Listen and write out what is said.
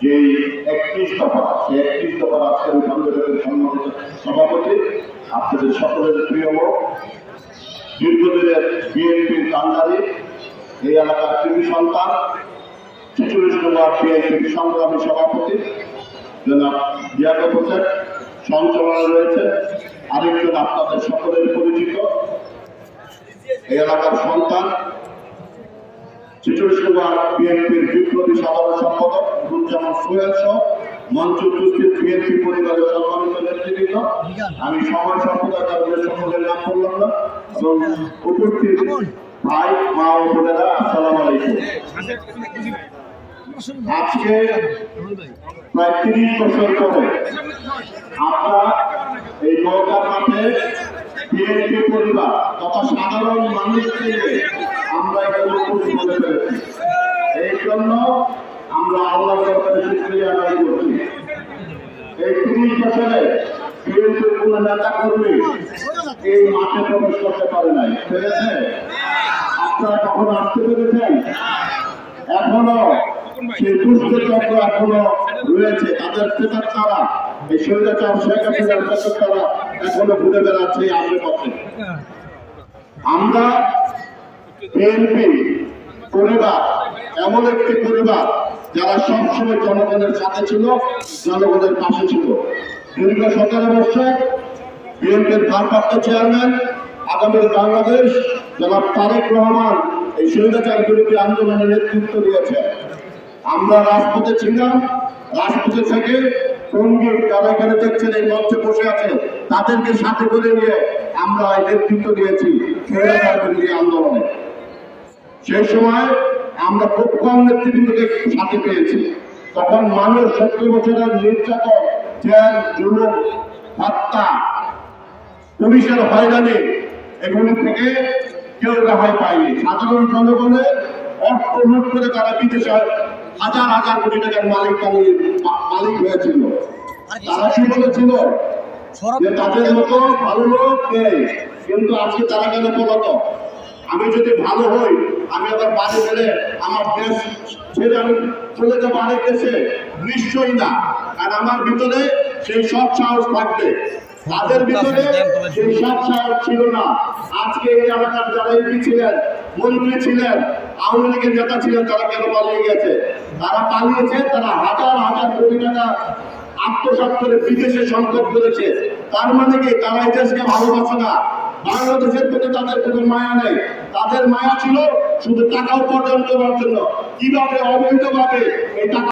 যে 31 দফা সেই 31 দফার আজকের সম্মেলনের সম্মানিত সভাপতি আপনাদের সকলের প্রিয় লোক দীর্ঘদিনের বিএনপির কান্ডারি এই এলাকার কৃষি সন্তান 46 নম্বর বিএনপির সংগ্রামী সভাপতি জনাব জিয়াদ হোসেন সঞ্চালনায় রয়েছে আরেকজন আপনাদের সকলের পরিচিত এই এলাকার সন্তান 46 নম্বর বিএনপির বিপ্লবী সাধারণ সম্পাদক নুরুজ্জামান সোহেল সহ মঞ্চ উপস্থিত বিএনপি পরিবারের সম্মানিত নেতৃবৃন্দ, আমি সময় স্বল্পতার কারণে সকলের নাম বললাম না এবং উপস্থিত ভাই মা ও বোনেরা আসসালামু আলাইকুম। আজকে প্রায় 30 বছর পরে আমরা এই নৌকার মাঠে বিএনপি পরিবার তথা সাধারণ মানুষকে আমরা এখানে উপস্থিত হতে পেরেছি। এই জন্য আমরা আল্লাহর দরবারে শুকরিয়া আদায় করছি। এই 30 বছরে বিএনপির কোন নেতা কর্মী এই মাঠে প্রবেশ করতে পারে নাই, পেরেছে? আপনারা কখনো আসতে পেরেছেন? এখনো সেই দুষ্ট চক্র এখনো রয়েছে, তাদের পেতার তারা এই স্বৈরাচার শেখ হাসিনার পেতার তারা এখনো ঘুরে বেড়াচ্ছে আমাদের পথে। আমরা বিএনপি পরিবার এমন একটি পরিবার যারা সবসময় জনগণের সাথে ছিল, জনগণের পাশে ছিল। দীর্ঘ 17 বছর বিএনপির ভারপ্রাপ্ত চেয়ারম্যান আগামীর বাংলাদেশ জনাব তারেক রহমান এই স্বৈরাচার বিরোধী আন্দোলনের নেতৃত্ব দিয়েছে। আমরা রাজপথে ছিলাম, রাজপথে থেকে সঙ্গীত যারা এখানে দেখছেন এই মঞ্চে বসে আছে তাদেরকে সাথে করে নিয়ে আমরা এই নেতৃত্ব দিয়েছি স্বৈরাচার বিরোধী আন্দোলনে। সেই সময় আমরা খুব কম নেতৃবৃন্দকে সাথে পেয়েছি। তখন মানুষ 70 বছরের নির্যাতন, জেল, জুলুম, হত্যা, পুলিশের হয়রানি এগুলি থেকে কেউ রেহাই পায়নি। সাধারণ জনগণের অর্থ লুট করে তারা বিদেশে হাজার হাজার কোটি টাকার মালিক হয়েছিল। তারা কি বলেছিল যে তাদের মতো ভালো লোক নেই, কিন্তু আজকে তারা কেন বলতো আমি যদি ভালো হই আমি আবার বাড়ি গেলে আমার দেশ ছেড়ে আমি চলে যাবো আরেক দেশে? নিশ্চয়ই না। আর আমার ভিতরে সেই সৎ সাহস থাকবে, তাদের ভিতরে সেই সৎ সাহস ছিল না। আজকে এই এলাকার যারা এমপি ছিলেন, মন্ত্রী ছিলেন, আওয়ামী লীগের নেতা ছিলেন, তারা কেন পালিয়ে গেছে? তারা পালিয়েছে, তারা হাজার হাজার কোটি টাকা আত্মসাৎ করে বিদেশে সংকট করেছে। তার মানে কি তারা এই দেশকে ভালোবাসে না? বাংলাদেশের প্রতি তাদের কোনো মায়া নেই। তাদের মায়া ছিল শুধু টাকা উপার্জন করার জন্য, কিভাবে অবৈধভাবে এই টাকা